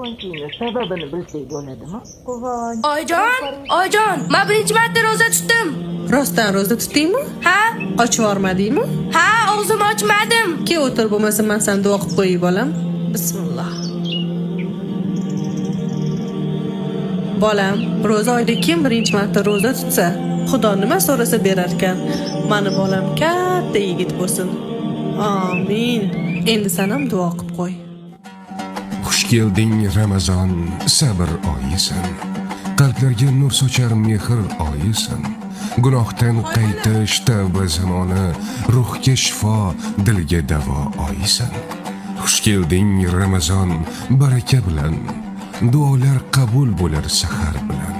quvonchingiz sababini bilsak bo'ladimi? Quvonch. Oyijon, men birinchi marta roza tutdim. Rostdan ro'za tutdingmi? Ha? Ochib yormadingmi? Ha, og'zimni ochmadim. Ke o'tir, bo'lmasa men sen duo qilib qo'yay bolam. Bismillah. Bolam, ro'za oyida kim birinchi marta ro'za tutsa, Xudo nima so'rasa berar ekan. Mani bolam katta yigit bo'lsin. Amin. Endi sen ham duo qilib qo'y. Xush kelding Ramazon, sabr oyisan. Qalblarga nur sochar mehr oyisan. Gunohdan qaytish tavba zamoni, ruhga shifo, dilga davo oyisan. Xush kelding Ramazon, baraka bilan. Duolar qabul bo'lar sahar bilan.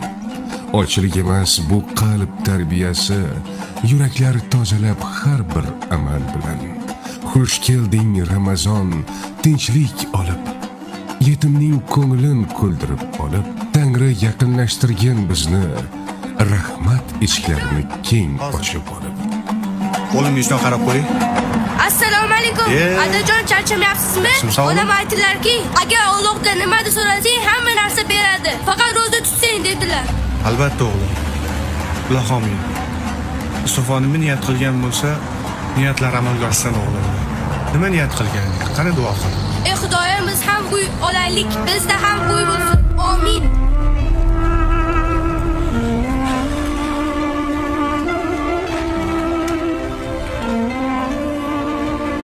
Ochlik emas bu qalb tarbiyasi, yuraklar tozalab har bir amal bilan. Xush kelding Ramazon, tinchlik olib, yetimning ko'nglin kuldirib olib, Tangri yaqinlashtirgan bizni, rahmat eshiklarini keng ochib olib. Qo'limni ishdan qarab qo'y. Assalomu alaykum. Adajon, charchamayapsizmi? Onam aytdilarki, agar Allohdan nima so'rasang, hamma narsa beradi. Faqat roza tutsang dedilar. Albatta o'g'lim. Ilohim. Mustafa nima niyat qilgan bo'lsa, niyatlar amalga oshsin o'g'lim. Nima niyat qilganing? Qani duo qil. Xudoyimiz ham uy olaylik, bizda ham uy bo'lsin. Amin.